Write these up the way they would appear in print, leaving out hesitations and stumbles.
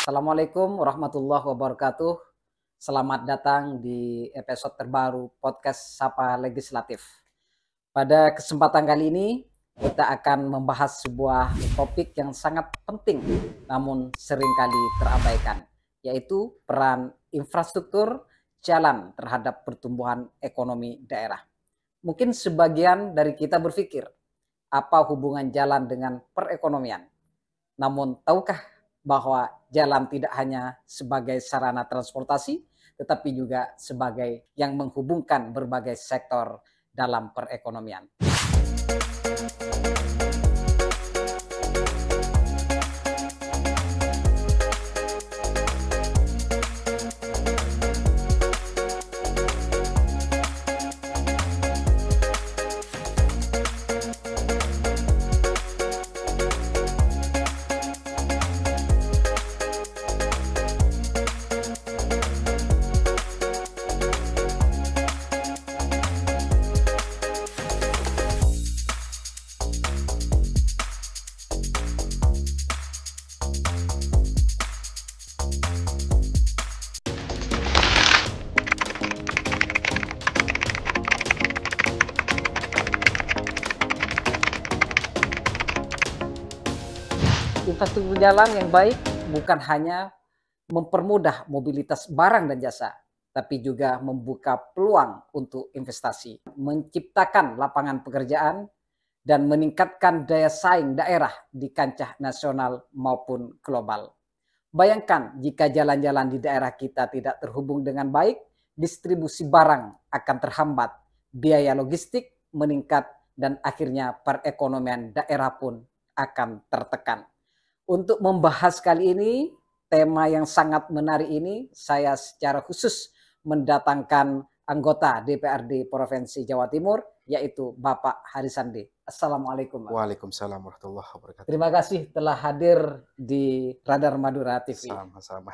Assalamualaikum warahmatullahi wabarakatuh. Selamat datang di episode terbaru podcast Sapa Legislatif. Pada kesempatan kali ini, kita akan membahas sebuah topik yang sangat penting namun seringkali terabaikan, yaitu peran infrastruktur jalan terhadap pertumbuhan ekonomi daerah. Mungkin sebagian dari kita berpikir, apa hubungan jalan dengan perekonomian? Namun tahukah bahwa jalan tidak hanya sebagai sarana transportasi, tetapi juga sebagai yang menghubungkan berbagai sektor dalam perekonomian. Infrastruktur jalan yang baik bukan hanya mempermudah mobilitas barang dan jasa, tapi juga membuka peluang untuk investasi, menciptakan lapangan pekerjaan, dan meningkatkan daya saing daerah di kancah nasional maupun global. Bayangkan jika jalan-jalan di daerah kita tidak terhubung dengan baik, distribusi barang akan terhambat, biaya logistik meningkat, dan akhirnya perekonomian daerah pun akan tertekan. Untuk membahas kali ini, tema yang sangat menarik ini, saya secara khusus mendatangkan anggota DPRD Provinsi Jawa Timur, yaitu Bapak Harisandi. Assalamualaikum, Pak. Waalaikumsalam warahmatullahi wabarakatuh. Terima kasih telah hadir di Radar Madura TV. Sama-sama.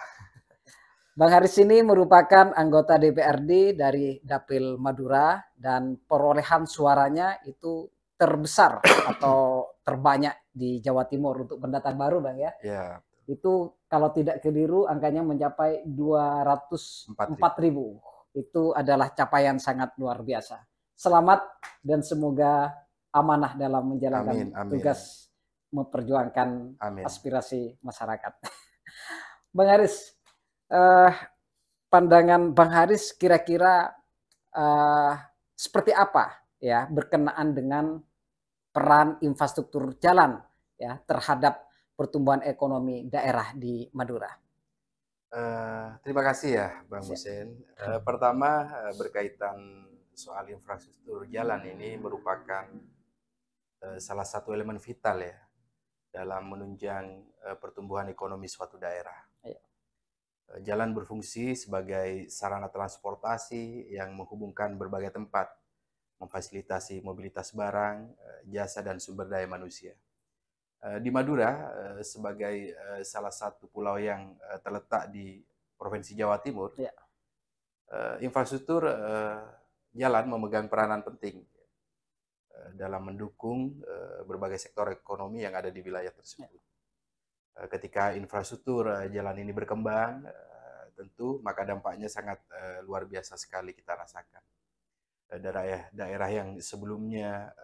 Bang Haris ini merupakan anggota DPRD dari Dapil Madura dan perolehan suaranya itu terbesar atau terbanyak di Jawa Timur untuk pendatang baru, Bang ya. Ya, Itu kalau tidak keliru angkanya mencapai 204.000. Itu adalah capaian sangat luar biasa. Selamat dan semoga amanah dalam menjalankan amin. tugas memperjuangkan Amin. aspirasi masyarakat. Bang Haris, pandangan Bang Haris kira-kira seperti apa ya berkenaan dengan peran infrastruktur jalan ya terhadap pertumbuhan ekonomi daerah di Madura. Terima kasih ya, Bang Husin. Pertama, berkaitan soal infrastruktur jalan ini merupakan salah satu elemen vital ya dalam menunjang pertumbuhan ekonomi suatu daerah. Ya. Jalan berfungsi sebagai sarana transportasi yang menghubungkan berbagai tempat, memfasilitasi mobilitas barang, jasa, dan sumber daya manusia. Di Madura, sebagai salah satu pulau yang terletak di Provinsi Jawa Timur, Ya. Infrastruktur jalan memegang peranan penting dalam mendukung berbagai sektor ekonomi yang ada di wilayah tersebut. Ya. Ketika infrastruktur jalan ini berkembang, tentu maka dampaknya sangat luar biasa sekali kita rasakan. Daerah yang sebelumnya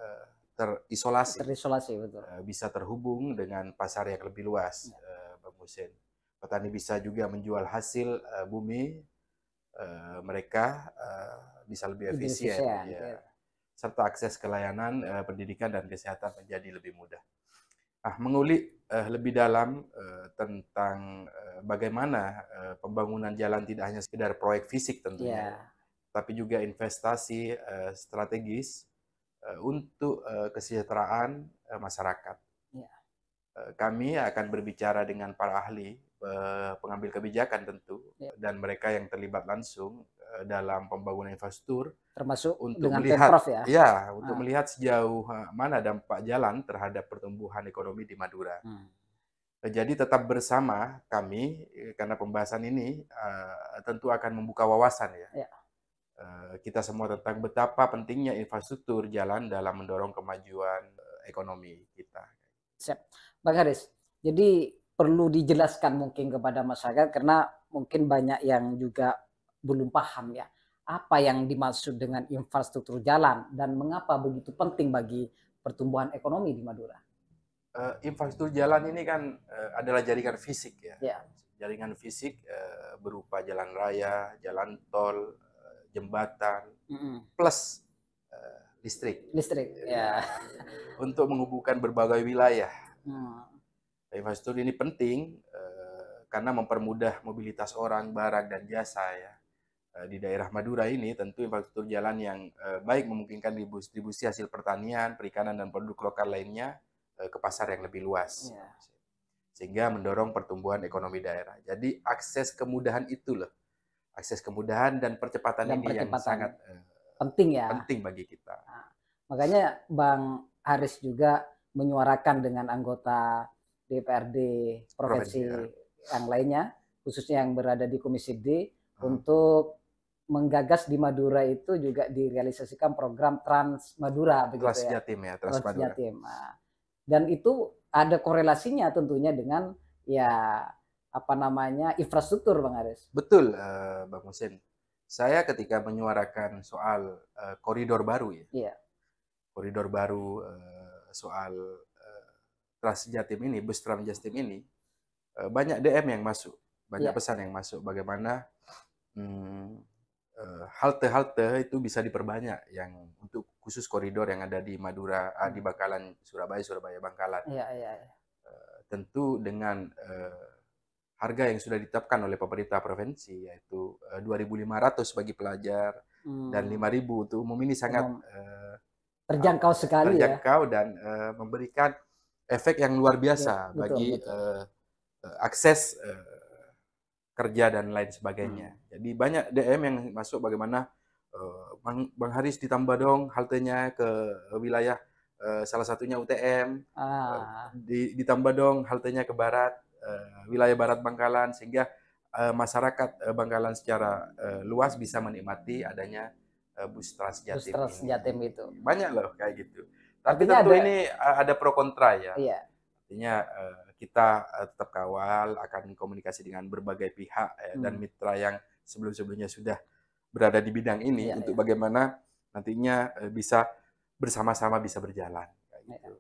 terisolasi betul. Bisa terhubung dengan pasar yang lebih luas, Bang Husin. Petani bisa juga menjual hasil bumi mereka bisa lebih efisien. Ya. Serta akses ke layanan pendidikan dan kesehatan menjadi lebih mudah. Mengulik lebih dalam tentang bagaimana pembangunan jalan tidak hanya sekedar proyek fisik tentunya, tapi juga investasi strategis untuk kesejahteraan masyarakat. Ya. Kami akan berbicara dengan para ahli, pengambil kebijakan tentu, dan mereka yang terlibat langsung dalam pembangunan infrastruktur, termasuk untuk dengan melihat, Pemprov ya. Untuk melihat sejauh mana dampak jalan terhadap pertumbuhan ekonomi di Madura. Jadi tetap bersama kami karena pembahasan ini tentu akan membuka wawasan ya. Kita semua tentang betapa pentingnya infrastruktur jalan dalam mendorong kemajuan ekonomi kita. Siap. Bang Haris, jadi perlu dijelaskan mungkin kepada masyarakat karena mungkin banyak yang juga belum paham ya. Apa yang dimaksud dengan infrastruktur jalan dan mengapa begitu penting bagi pertumbuhan ekonomi di Madura? Infrastruktur jalan ini kan adalah jaringan fisik ya. Ya. Jaringan fisik berupa jalan raya, jalan tol, jembatan, plus listrik. Listrik, ya. Untuk menghubungkan berbagai wilayah. Hmm. Infrastruktur ini penting karena mempermudah mobilitas orang, barang, dan jasa ya. Di daerah Madura ini tentu infrastruktur jalan yang baik memungkinkan distribusi hasil pertanian, perikanan, dan produk lokal lainnya ke pasar yang lebih luas. Ya. Sehingga mendorong pertumbuhan ekonomi daerah. Jadi akses kemudahan itu loh. Akses kemudahan dan percepatan ini yang sangat penting ya. Penting bagi kita. Nah, makanya Bang Haris juga menyuarakan dengan anggota DPRD provinsi yang lainnya, khususnya yang berada di Komisi D, untuk menggagas di Madura itu juga direalisasikan program Trans Madura, begitu Trans Jatim ya, Trans Madura. Nah, dan itu ada korelasinya tentunya dengan ya apa namanya infrastruktur, Bang Haris. Betul, Bang Musin. Saya ketika menyuarakan soal koridor baru ya, koridor baru soal Trans Jatim ini, bus Trans Jatim ini, banyak DM yang masuk, banyak pesan yang masuk. Bagaimana halte-halte itu bisa diperbanyak yang untuk khusus koridor yang ada di Madura, di Bangkalan, Surabaya, Bangkalan. Tentu dengan harga yang sudah ditetapkan oleh pemerintah provinsi, yaitu 2.500 bagi pelajar dan 5.000 untuk umum, ini sangat terjangkau sekali, terjangkau dan memberikan efek yang luar biasa bagi akses kerja dan lain sebagainya. Jadi banyak DM yang masuk bagaimana Bang Haris ditambah dong haltenya ke wilayah salah satunya UTM, ditambah dong haltenya ke barat, wilayah barat Bangkalan, sehingga masyarakat Bangkalan secara luas bisa menikmati adanya bus Trans Jatim. Bus Trans Jatim itu. Banyak loh kayak gitu. Tapi tentu ini ada pro kontra ya. Iya. Artinya kita tetap kawal, akan komunikasi dengan berbagai pihak dan mitra yang sebelum-sebelumnya sudah berada di bidang ini untuk bagaimana nantinya bisa bersama-sama bisa berjalan. Kayak gitu.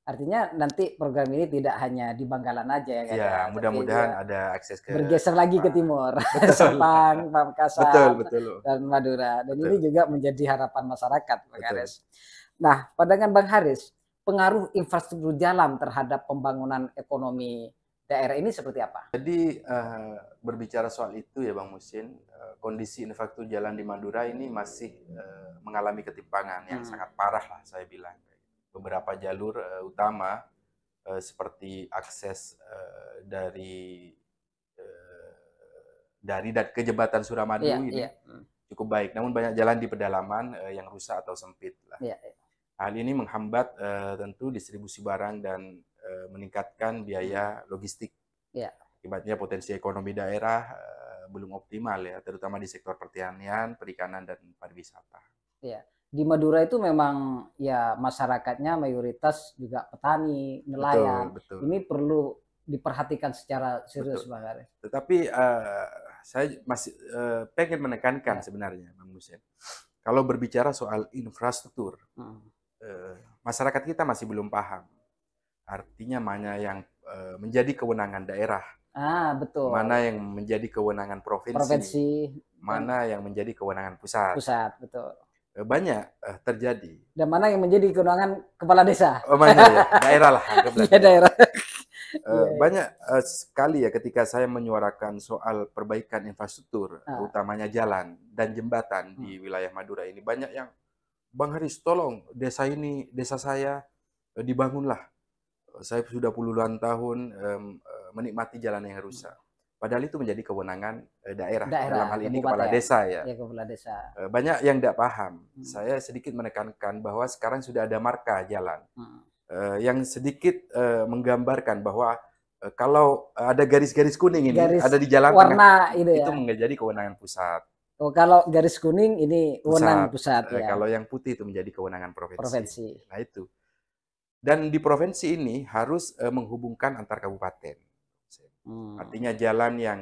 Artinya nanti program ini tidak hanya di Bangkalan aja ya kan? Ya, mudah-mudahan ada akses ke bergeser lagi ke timur, Sepang, Pamekasan, dan Madura. Dan ini juga menjadi harapan masyarakat, Bang Haris. Nah, pandangan Bang Haris, pengaruh infrastruktur jalan terhadap pembangunan ekonomi daerah ini seperti apa? Jadi berbicara soal itu ya Bang Musin, kondisi infrastruktur jalan di Madura ini masih mengalami ketimpangan yang sangat parah lah saya bilang. Beberapa jalur utama seperti akses dari dan ke jembatan Suramadu ini cukup baik, namun banyak jalan di pedalaman yang rusak atau sempit lah. Hal ini menghambat tentu distribusi barang dan meningkatkan biaya logistik. Akibatnya potensi ekonomi daerah belum optimal ya, terutama di sektor pertanian, perikanan, dan pariwisata. Di Madura itu memang ya masyarakatnya mayoritas juga petani, nelayan. Betul. Ini perlu diperhatikan secara serius, Bang Haris. Tetapi saya masih pengen menekankan sebenarnya, Bang Musin, kalau berbicara soal infrastruktur, masyarakat kita masih belum paham. Artinya mana yang menjadi kewenangan daerah, betul. mana yang menjadi kewenangan provinsi, mana yang menjadi kewenangan pusat. Betul. Banyak terjadi. Dan mana yang menjadi kewenangan kepala desa? Mana ya? Daerah lah. Daerah. Banyak sekali ya ketika saya menyuarakan soal perbaikan infrastruktur, utamanya jalan dan jembatan di wilayah Madura ini, banyak yang, Bang Haris, tolong desa ini, desa saya dibangunlah. Saya sudah puluhan tahun menikmati jalan yang rusak. Padahal itu menjadi kewenangan daerah. Dalam hal ini kepala desa ya. Kepala desa. Banyak yang tidak paham. Saya sedikit menekankan bahwa sekarang sudah ada marka jalan yang sedikit menggambarkan bahwa kalau ada garis-garis kuning ini ada di jalan warna tengah, itu menjadi kewenangan pusat. Kalau garis kuning ini wewenang pusat. Kalau yang putih itu menjadi kewenangan provinsi. Nah itu. Dan di provinsi ini harus menghubungkan antar kabupaten. Artinya jalan yang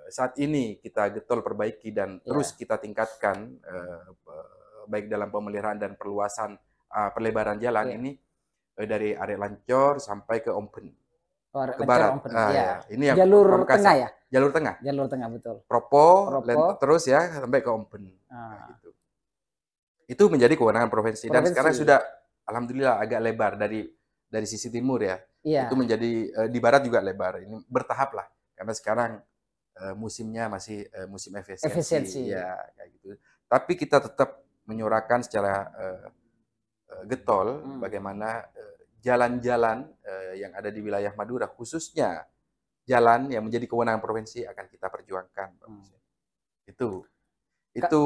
saat ini kita getol perbaiki dan terus kita tingkatkan, baik dalam pemeliharaan dan perluasan perlebaran jalan ini dari area Lancor sampai ke Ompen. Ke barat. Ya. Ini yang jalur tengah ya? Jalur tengah. Jalur tengah, betul. Propo. Terus ya sampai ke Ompen. Gitu. Itu menjadi kewenangan provinsi. Dan sekarang sudah alhamdulillah agak lebar dari sisi timur ya. Itu menjadi di barat juga lebar. Ini bertahap lah. Karena sekarang musimnya masih musim efisiensi. Ya, kayak gitu. Tapi kita tetap menyuarakan secara getol bagaimana jalan-jalan yang ada di wilayah Madura, khususnya jalan yang menjadi kewenangan provinsi akan kita perjuangkan. Itu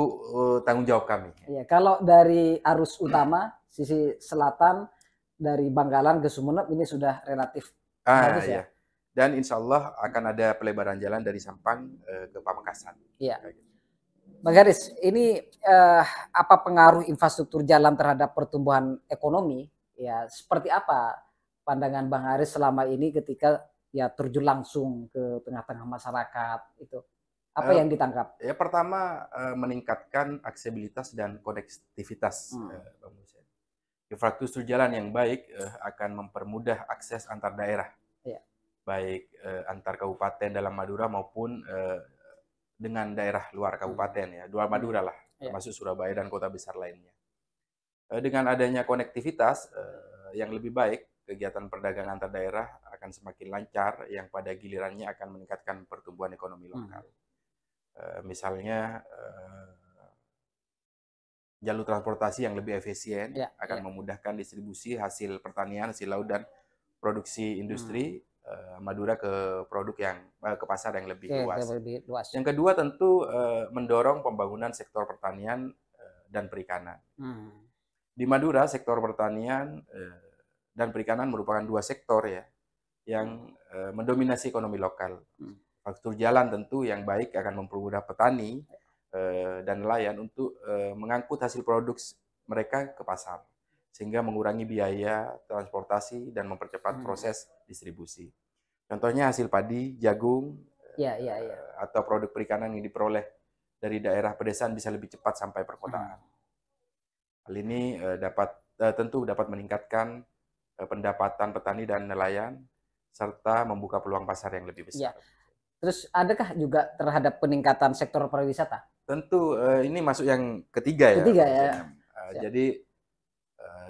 tanggung jawab kami. Ya, kalau dari arus utama sisi selatan dari Bangkalan ke Sumeneb ini sudah relatif bagus ya. Dan insya Allah akan ada pelebaran jalan dari Sampang ke Pamekasan. Iya. Bang Haris, ini apa pengaruh infrastruktur jalan terhadap pertumbuhan ekonomi? Ya, seperti apa pandangan Bang Haris selama ini ketika ya terjun langsung ke tengah-tengah masyarakat itu? Apa yang ditangkap? Ya, pertama meningkatkan aksesibilitas dan konektivitas. Infrastruktur jalan yang baik akan mempermudah akses antar daerah, baik antar kabupaten dalam Madura maupun dengan daerah luar kabupaten ya, luar Madura lah, termasuk Surabaya dan kota besar lainnya. Dengan adanya konektivitas yang lebih baik, kegiatan perdagangan antar daerah akan semakin lancar, yang pada gilirannya akan meningkatkan pertumbuhan ekonomi lokal. Misalnya jalur transportasi yang lebih efisien akan memudahkan distribusi hasil pertanian, hasil laut dan produksi industri Madura ke produk yang ke pasar yang lebih luas. Yang kedua tentu mendorong pembangunan sektor pertanian dan perikanan. Di Madura sektor pertanian dan perikanan merupakan dua sektor ya yang mendominasi ekonomi lokal. Infrastruktur jalan tentu yang baik akan mempermudah petani dan nelayan untuk mengangkut hasil produk mereka ke pasar, sehingga mengurangi biaya transportasi dan mempercepat proses distribusi. Contohnya hasil padi, jagung, atau produk perikanan yang diperoleh dari daerah pedesaan bisa lebih cepat sampai perkotaan. Hal ini tentu dapat meningkatkan pendapatan petani dan nelayan, serta membuka peluang pasar yang lebih besar. Terus adakah juga terhadap peningkatan sektor pariwisata? Tentu ini masuk yang ketiga ya. Jadi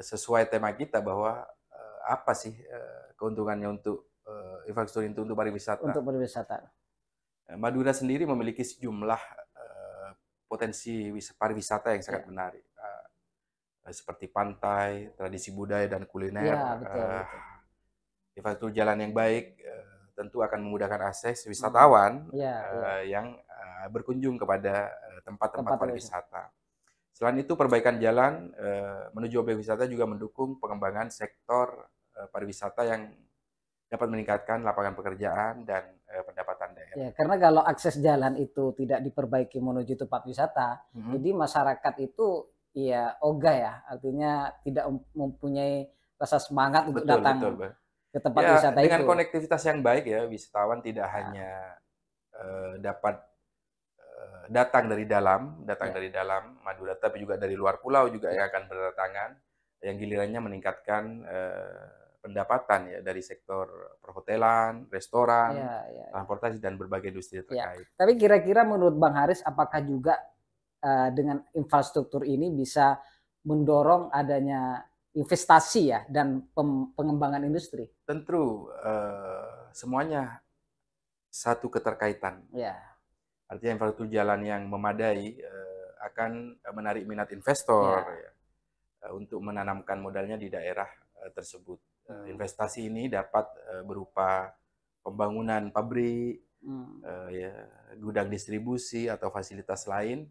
sesuai tema kita bahwa apa sih keuntungannya untuk infrastruktur itu untuk pariwisata? Untuk pariwisata. Madura sendiri memiliki sejumlah potensi pariwisata yang sangat menarik, seperti pantai, tradisi budaya dan kuliner. Betul. Infrastruktur jalan yang baik tentu akan memudahkan akses wisatawan yang berkunjung kepada tempat-tempat pariwisata. Selain itu, perbaikan jalan menuju objek wisata juga mendukung pengembangan sektor pariwisata yang dapat meningkatkan lapangan pekerjaan dan pendapatan daerah. Ya, karena kalau akses jalan itu tidak diperbaiki menuju tempat wisata, jadi masyarakat itu ya ogah ya, artinya tidak mempunyai rasa semangat untuk datang ke tempat wisata dengan itu. Konektivitas yang baik ya, wisatawan tidak hanya dapat datang dari dalam Madura, tapi juga dari luar pulau juga yang akan berdatangan, yang gilirannya meningkatkan pendapatan ya dari sektor perhotelan, restoran, transportasi dan berbagai industri terkait. Tapi kira-kira menurut Bang Haris, apakah juga dengan infrastruktur ini bisa mendorong adanya investasi ya dan pengembangan industri? Tentu semuanya satu keterkaitan. Artinya infrastruktur jalan yang memadai akan menarik minat investor untuk menanamkan modalnya di daerah tersebut. Investasi ini dapat berupa pembangunan pabrik, gudang distribusi atau fasilitas lain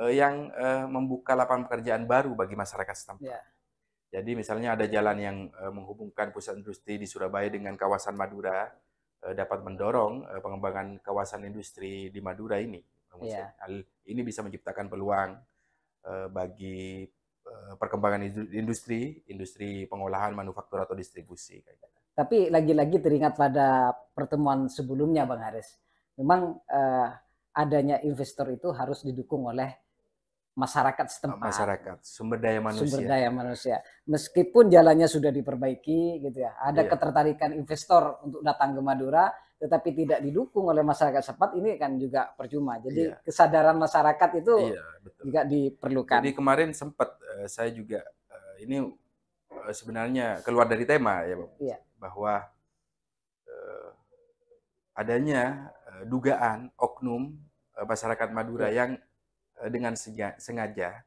yang membuka lapangan pekerjaan baru bagi masyarakat setempat. Jadi misalnya ada jalan yang menghubungkan pusat industri di Surabaya dengan kawasan Madura, dapat mendorong pengembangan kawasan industri di Madura ini. Hal ini bisa menciptakan peluang bagi perkembangan industri pengolahan, manufaktur atau distribusi. Tapi lagi-lagi teringat pada pertemuan sebelumnya, Bang Haris. Memang adanya investor itu harus didukung oleh masyarakat setempat. Masyarakat, sumber daya manusia. Sumber daya manusia. Meskipun jalannya sudah diperbaiki, gitu ya, ada ketertarikan investor untuk datang ke Madura, tetapi tidak didukung oleh masyarakat setempat, ini kan juga percuma. Jadi kesadaran masyarakat itu juga diperlukan. Jadi kemarin sempat saya juga ini sebenarnya keluar dari tema ya, Bang, bahwa adanya dugaan oknum masyarakat Madura yang dengan sengaja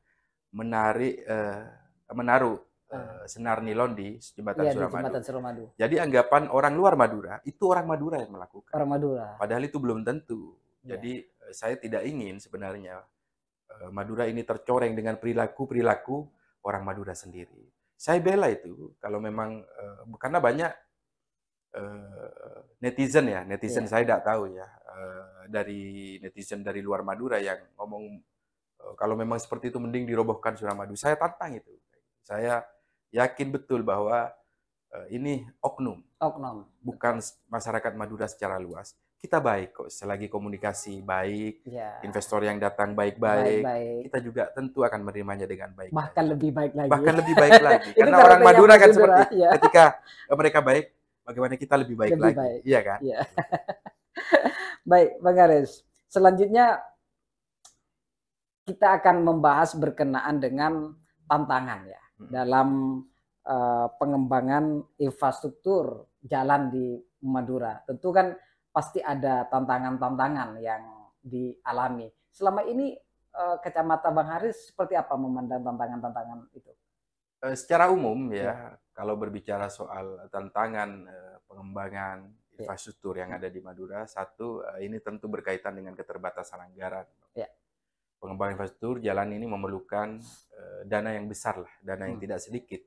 menaruh senar nilon di jembatan Suramadu. Jadi anggapan orang luar Madura itu orang Madura yang melakukan. Orang Madura. Padahal itu belum tentu. Jadi saya tidak ingin sebenarnya Madura ini tercoreng dengan perilaku orang Madura sendiri. Saya bela itu kalau memang karena banyak netizen saya tidak tahu ya, dari netizen dari luar Madura yang ngomong kalau memang seperti itu mending dirobohkan Suramadu. Saya tantang itu. Saya yakin betul bahwa ini oknum, bukan masyarakat Madura secara luas. Kita baik kok, selagi komunikasi baik, investor yang datang baik-baik, kita juga tentu akan menerimanya dengan baik. Bahkan lebih baik lagi. Bahkan lebih baik lagi. Karena orang Madura kan seperti ketika mereka baik, bagaimana kita lebih baik lagi. Iya kan? Ya. Baik, Bang Haris. Selanjutnya kita akan membahas berkenaan dengan tantangan ya dalam pengembangan infrastruktur jalan di Madura. Tentu kan pasti ada tantangan-tantangan yang dialami. Selama ini Kacamata Bang Haris seperti apa memandang tantangan-tantangan itu? Secara umum ya, kalau berbicara soal tantangan pengembangan infrastruktur yang ada di Madura, satu ini tentu berkaitan dengan keterbatasan anggaran. Pengembangan infrastruktur jalan ini memerlukan dana yang besar lah, dana yang tidak sedikit.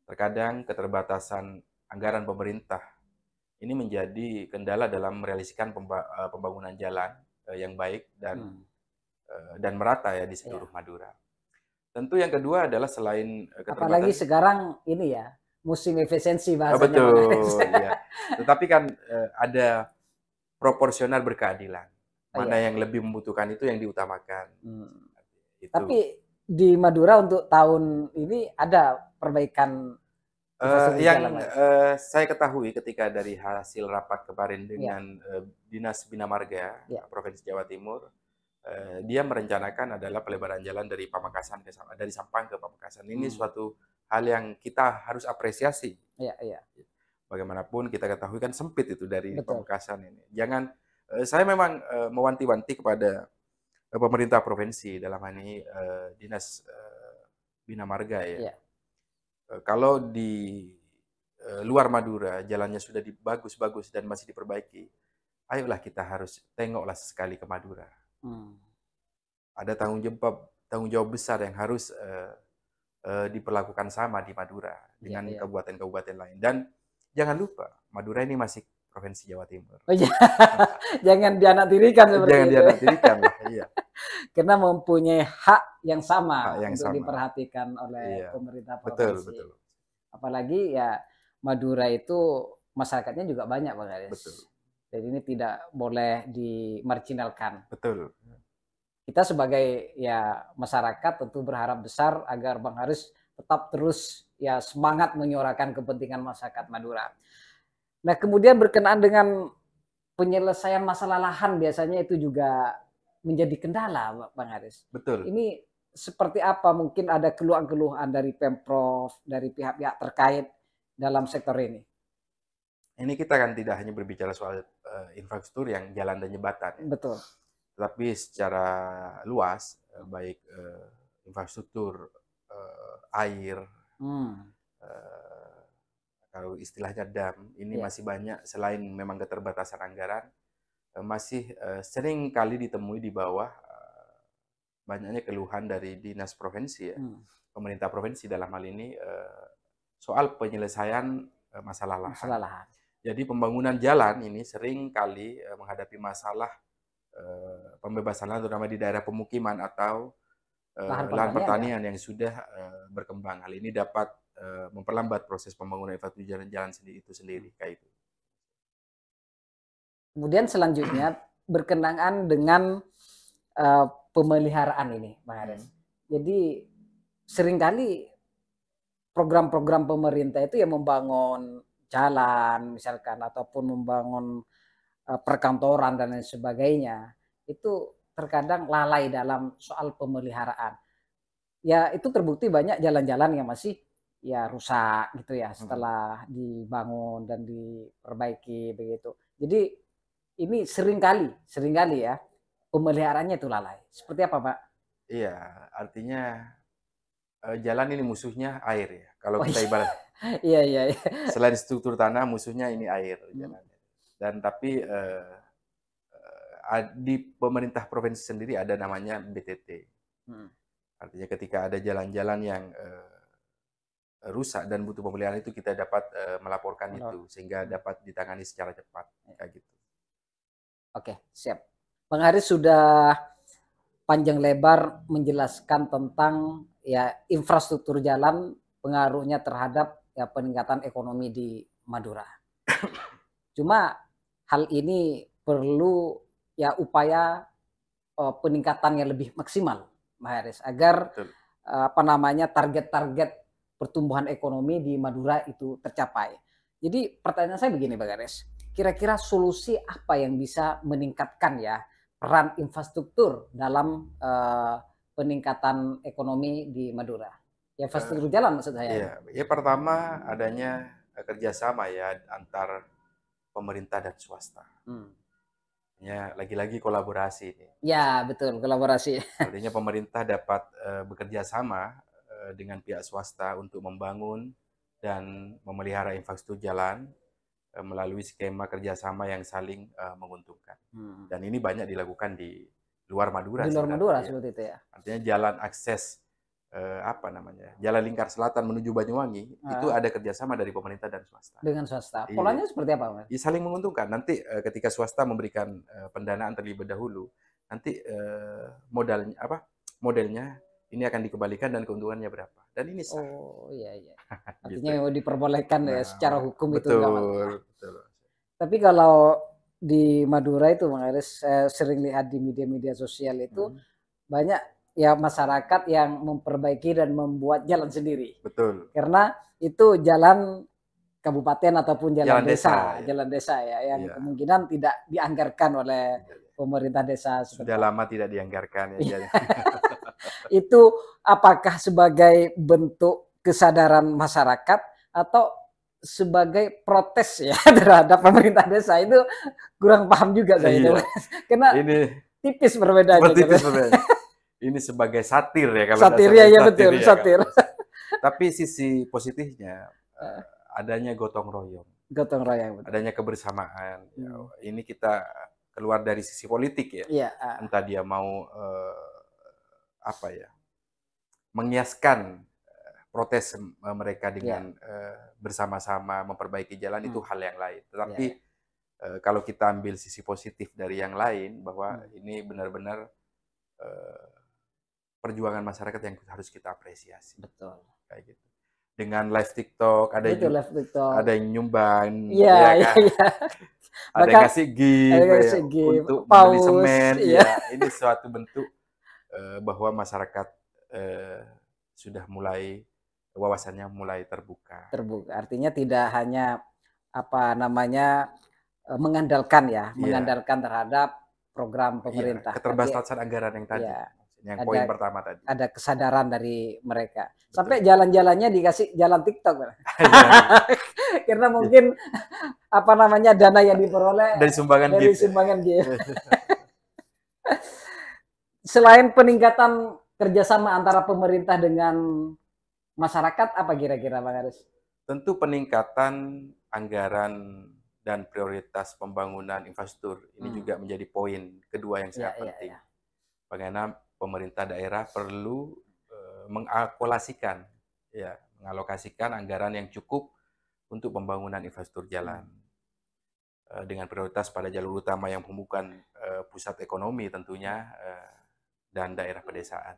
Terkadang keterbatasan anggaran pemerintah ini menjadi kendala dalam merealisasikan pembangunan jalan yang baik dan merata ya di seluruh Madura. Tentu yang kedua adalah selain apalagi sekarang ini ya musim efisiensi bahasanya. Betul, ya. Tetapi kan ada proporsional berkeadilan. Mana yang lebih membutuhkan itu yang diutamakan. Itu. Tapi di Madura untuk tahun ini ada perbaikan saya ketahui ketika dari hasil rapat kemarin dengan Dinas Bina Marga Provinsi Jawa Timur, dia merencanakan adalah pelebaran jalan dari Pamekasan dari Sampang ke Pamekasan. Ini suatu hal yang kita harus apresiasi. Bagaimanapun kita ketahui kan sempit itu dari Pamekasan ini. Jangan saya memang mewanti-wanti kepada pemerintah provinsi dalam hal ini Dinas Bina Marga ya. Kalau di luar Madura jalannya sudah bagus-bagus dan masih diperbaiki, ayolah kita harus tengoklah sekali ke Madura. Ada tanggung jawab besar yang harus diperlakukan sama di Madura dengan kabupaten-kabupaten lain. Dan jangan lupa Madura ini masih Provinsi Jawa Timur. Jangan dianaktirikan seperti itu. Jangan dianaktirikan lah, iya. Karena mempunyai hak yang sama untuk diperhatikan oleh pemerintah provinsi. Betul. Apalagi ya Madura itu masyarakatnya juga banyak, Bang Haris. Betul. Jadi ini tidak boleh dimarginalkan. Betul. Kita sebagai ya masyarakat tentu berharap besar agar Bang Haris tetap terus ya semangat menyuarakan kepentingan masyarakat Madura. Nah, kemudian berkenaan dengan penyelesaian masalah lahan biasanya itu juga menjadi kendala, Bang Haris. Betul. Ini seperti apa mungkin ada keluhan-keluhan dari Pemprov, dari pihak-pihak terkait dalam sektor ini? Ini kita kan tidak hanya berbicara soal infrastruktur yang jalan dan jembatan. Betul. Tetapi secara luas, baik infrastruktur air, kalau istilahnya dam, ini masih banyak selain memang keterbatasan anggaran, masih sering kali ditemui di bawah banyaknya keluhan dari dinas provinsi ya, pemerintah provinsi dalam hal ini soal penyelesaian masalah lahan. Jadi pembangunan jalan ini sering kali menghadapi masalah pembebasan lahan terutama di daerah pemukiman atau lahan pertanian yang sudah berkembang. Hal ini dapat memperlambat proses pembangunan infrastruktur jalan sendiri itu sendiri kayak itu. Kemudian selanjutnya berkenaan dengan pemeliharaan ini, Bang Haris. Jadi seringkali program-program pemerintah itu yang membangun jalan misalkan ataupun membangun perkantoran dan lain sebagainya itu terkadang lalai dalam soal pemeliharaan. Ya itu terbukti banyak jalan-jalan yang masih ya rusak gitu ya setelah dibangun dan diperbaiki begitu. Jadi ini seringkali ya pemeliharaannya itu lalai. Seperti apa, Pak? Iya, artinya jalan ini musuhnya air ya. Kalau kita ibarat Iya. selain struktur tanah musuhnya ini air jalannya. Dan tapi di pemerintah provinsi sendiri ada namanya BTT. Artinya ketika ada jalan-jalan yang rusak dan butuh pemeliharaan itu kita dapat melaporkan itu sehingga dapat ditangani secara cepat kayak gitu. Oke, siap. Bang Haris sudah panjang lebar menjelaskan tentang ya infrastruktur jalan pengaruhnya terhadap ya peningkatan ekonomi di Madura. Cuma hal ini perlu ya upaya peningkatan yang lebih maksimal, Bang Haris, agar target-target pertumbuhan ekonomi di Madura itu tercapai. Jadi pertanyaan saya begini, Bang Haris, kira-kira solusi apa yang bisa meningkatkan ya peran infrastruktur dalam peningkatan ekonomi di Madura? Ya infrastruktur jalan maksud saya. Iya, ya pertama adanya kerjasama ya antar pemerintah dan swasta. Ya lagi-lagi kolaborasi ini. Ya betul, kolaborasi. Artinya pemerintah dapat bekerja sama dengan pihak swasta untuk membangun dan memelihara infrastruktur jalan melalui skema kerjasama yang saling menguntungkan. Dan ini banyak dilakukan di luar Madura. Di luar Madura seperti itu ya. Artinya jalan akses Jalan Lingkar Selatan menuju Banyuwangi itu ada kerjasama dari pemerintah dan swasta. Dengan swasta. Polanya seperti apa, Mas? Ya, saling menguntungkan. Nanti ketika swasta memberikan pendanaan terlebih dahulu, nanti modelnya ini akan dikembalikan dan keuntungannya berapa. Dan ini sah. Oh iya. Artinya diperbolehkan ya secara hukum itu enggak masalah. Betul. Tapi kalau di Madura itu, Bang Haris, saya sering lihat di media-media sosial itu banyak ya masyarakat yang memperbaiki dan membuat jalan sendiri. Betul. Karena itu jalan kabupaten ataupun jalan desa ya yang kemungkinan tidak dianggarkan oleh pemerintah desa. Sudah lama tidak dianggarkan ya. Itu apakah sebagai bentuk kesadaran masyarakat atau sebagai protes ya terhadap pemerintah desa? Itu kurang paham juga saya. Karena ini tipis perbedaannya. Ini sebagai satir ya kalau satir ya betul, satir. Tapi sisi positifnya adanya gotong royong. Gotong royong. Adanya kebersamaan. Ini kita keluar dari sisi politik ya. Entah dia mau mengiaskan protes mereka dengan bersama-sama memperbaiki jalan itu hal yang lain. Tetapi kalau kita ambil sisi positif dari yang lain bahwa ini benar-benar perjuangan masyarakat yang harus kita apresiasi. Betul. Kayak gitu. Dengan live TikTok, ada yang nyumbang, kan? Ada yang kasih gift untuk beli semen. Ini suatu bentuk bahwa masyarakat sudah mulai wawasannya mulai terbuka. Artinya tidak hanya mengandalkan terhadap program pemerintah. Keterbatasan anggaran yang tadi. Yang poin pertama tadi. Ada kesadaran dari mereka. Betul. Sampai jalan-jalannya dikasih jalan TikTok. Karena mungkin dana yang diperoleh dari sumbangan gift. Selain peningkatan kerjasama antara pemerintah dengan masyarakat, apa kira-kira, Bang Haris? Tentu peningkatan anggaran dan prioritas pembangunan infrastruktur ini juga menjadi poin kedua yang sangat penting. Bagaimana pemerintah daerah perlu mengalokasikan anggaran yang cukup untuk pembangunan infrastruktur jalan dengan prioritas pada jalur utama yang menghubungkan pusat ekonomi tentunya dan daerah pedesaan.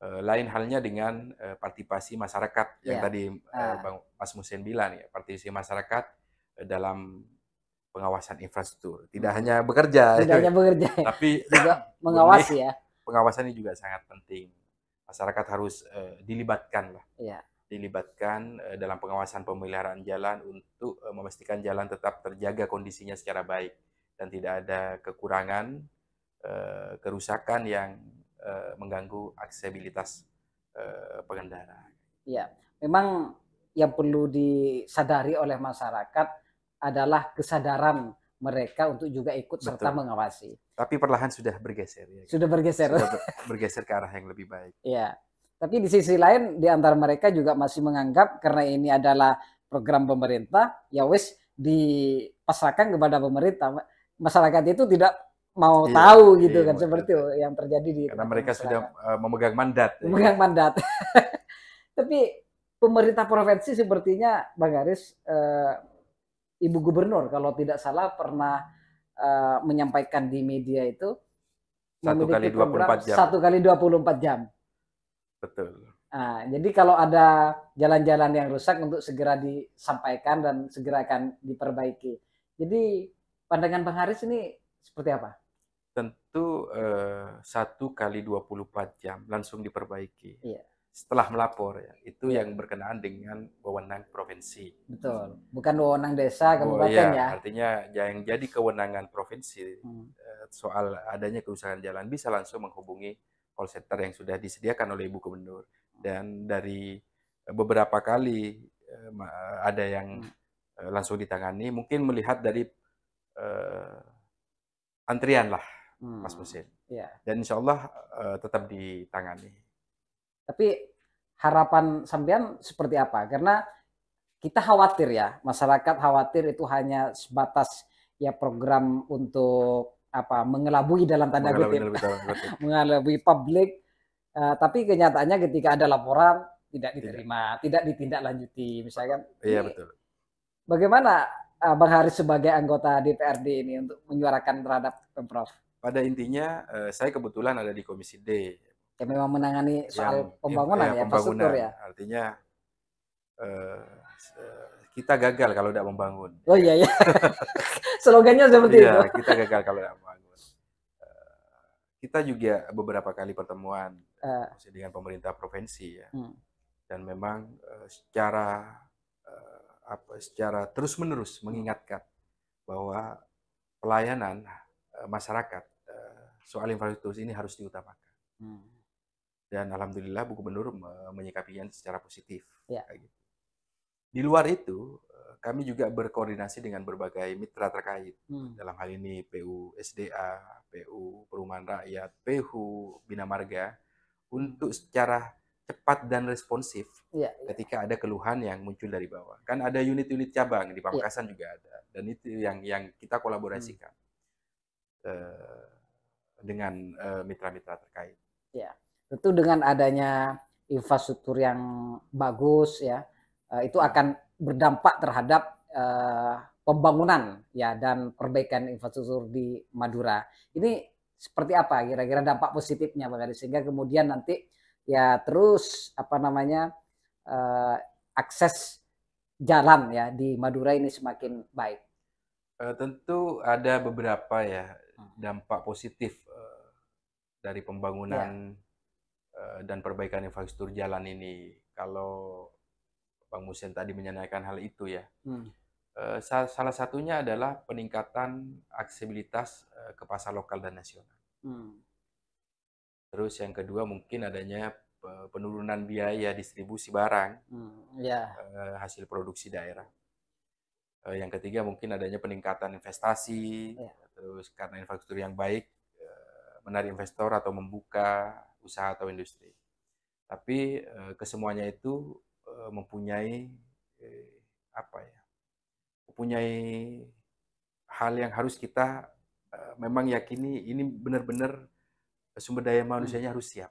Lain halnya dengan partisipasi masyarakat yang Ya. tadi Bang Mas Musin bilang ya, partisipasi masyarakat dalam pengawasan infrastruktur. Tidak hanya bekerja, Tidak hanya bekerja, tapi juga Bu Ni, mengawasi ya. pengawasan ini juga sangat penting. Masyarakat harus dilibatkan lah, Iya. dilibatkan dalam pengawasan pemeliharaan jalan untuk memastikan jalan tetap terjaga kondisinya secara baik dan tidak ada kekurangan, kerusakan yang mengganggu aksesibilitas pengendara. Iya, memang yang perlu disadari oleh masyarakat adalah kesadaran mereka untuk juga ikut serta Betul. mengawasi. Tapi perlahan sudah bergeser ya. Sudah bergeser. Sudah bergeser ke arah yang lebih baik. Iya. Tapi di sisi lain di antara mereka juga masih menganggap karena ini adalah program pemerintah, ya wis dipasrahkan kepada pemerintah. Masyarakat itu tidak mau Iya, tahu gitu iya, kan, seperti itu yang terjadi di karena tengah-tengah mereka sudah masyarakat. memegang mandat. Memegang mandat. Tapi pemerintah provinsi sepertinya Bang Aris, Ibu Gubernur kalau tidak salah pernah menyampaikan di media itu 1 memiliki kali 24 program jam. 1 kali 24 jam. Betul. Nah, jadi kalau ada jalan-jalan yang rusak untuk segera disampaikan dan segera akan diperbaiki. Jadi pandangan Bang Haris ini seperti apa? Tentu 1 kali 24 jam langsung diperbaiki. Iya. Setelah melapor ya, itu Iya. yang berkenaan dengan wewenang provinsi. Betul. Bukan wewenang desa, kabupaten ya. Artinya yang jadi kewenangan provinsi soal adanya kerusakan jalan bisa langsung menghubungi call center yang sudah disediakan oleh Ibu Gubernur. Dan dari beberapa kali ada yang langsung ditangani, mungkin melihat dari antrian lah, Mas Musin. Iya. Dan insya Allah tetap ditangani. Tapi harapan sampean seperti apa? Karena kita khawatir ya, masyarakat khawatir itu hanya sebatas ya program untuk apa mengelabui dalam tanda kutip, mengelabui publik. Tapi kenyataannya ketika ada laporan tidak diterima, tidak ditindaklanjuti, misalkan. Iya betul. Bagaimana Bang Haris sebagai anggota DPRD ini untuk menyuarakan terhadap Pemprov? Pada intinya saya kebetulan ada di Komisi D. Yang memang menangani soal pembangunan ya, infrastruktur ya. Artinya kita gagal kalau tidak membangun. Oh iya ya. Slogannya seperti itu. Kita gagal kalau tidak membangun. Kita juga beberapa kali pertemuan dengan pemerintah provinsi ya. Dan memang secara terus-menerus mengingatkan bahwa pelayanan masyarakat soal infrastruktur ini harus diutamakan. Dan alhamdulillah Bu Gubernur menyikapinya secara positif. Ya. Gitu. Di luar itu, kami juga berkoordinasi dengan berbagai mitra terkait. Dalam hal ini PU SDA, PU Perumahan Rakyat, PU Bina Marga, untuk secara cepat dan responsif ketika ada keluhan yang muncul dari bawah. Kan ada unit-unit cabang di Pamekasan juga ada. Dan itu yang kita kolaborasikan dengan mitra-mitra terkait. Ya. Tentu dengan adanya infrastruktur yang bagus ya, itu akan berdampak terhadap pembangunan ya dan perbaikan infrastruktur di Madura. Ini seperti apa kira-kira dampak positifnya Bang Haris, sehingga kemudian nanti ya terus apa namanya akses jalan ya di Madura ini semakin baik. Tentu ada beberapa ya dampak positif dari pembangunan dan perbaikan infrastruktur jalan ini. Kalau Bang Musin tadi menyanyikan hal itu ya. Salah satunya adalah peningkatan aksesibilitas ke pasar lokal dan nasional. Terus yang kedua mungkin adanya penurunan biaya distribusi barang hasil produksi daerah. Yang ketiga mungkin adanya peningkatan investasi, terus karena infrastruktur yang baik menarik investor atau membuka usaha atau industri. Tapi kesemuanya itu mempunyai mempunyai hal yang harus kita memang yakini, ini benar-benar sumber daya manusianya harus siap.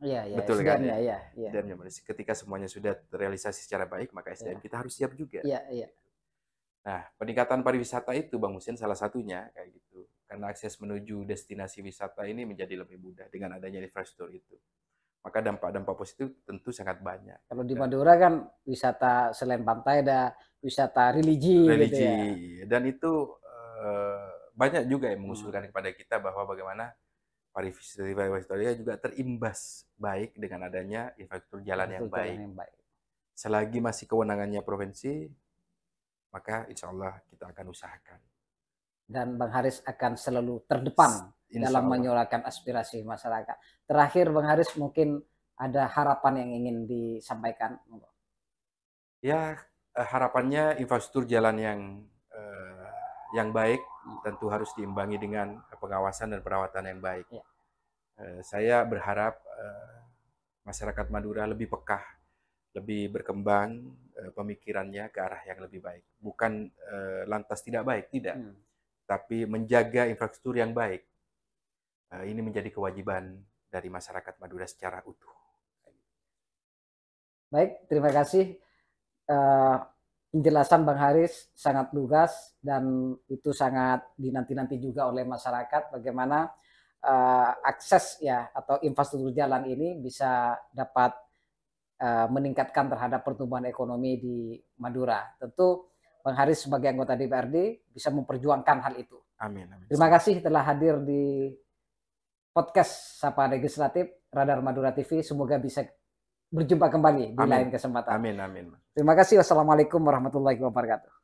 Iya, betul kan ya? Iya. Ketika semuanya sudah terrealisasi secara baik, maka SDM kita harus siap juga. Iya. Nah, peningkatan pariwisata itu Bang Musin salah satunya kayak gitu. Karena akses menuju destinasi wisata ini menjadi lebih mudah dengan adanya infrastruktur itu. maka dampak-dampak positif tentu sangat banyak. Kalau di Madura kan wisata selain pantai ada wisata religi gitu ya. Dan itu banyak juga yang mengusulkan kepada kita bahwa bagaimana pariwisata juga terimbas baik dengan adanya infrastruktur jalan yang baik. Selagi masih kewenangannya provinsi, maka insya Allah kita akan usahakan. Dan Bang Haris akan selalu terdepan dalam menyuarakan aspirasi masyarakat. Terakhir Bang Haris, mungkin ada harapan yang ingin disampaikan? Ya, harapannya infrastruktur jalan yang baik tentu harus diimbangi dengan pengawasan dan perawatan yang baik. Ya. Saya berharap masyarakat Madura lebih peka, lebih berkembang pemikirannya ke arah yang lebih baik. Bukan lantas tidak baik, tidak. Tapi menjaga infrastruktur yang baik. Ini menjadi kewajiban dari masyarakat Madura secara utuh. Baik, terima kasih. Penjelasan Bang Haris sangat lugas dan itu sangat dinanti-nanti juga oleh masyarakat bagaimana akses ya atau infrastruktur jalan ini bisa dapat meningkatkan terhadap pertumbuhan ekonomi di Madura. Tentu Bang Haris sebagai anggota DPRD bisa memperjuangkan hal itu. Amin. Terima kasih telah hadir di podcast Sapa Legislatif Radar Madura TV. Semoga bisa berjumpa kembali di lain kesempatan. Amin. Terima kasih. Wassalamualaikum warahmatullahi wabarakatuh.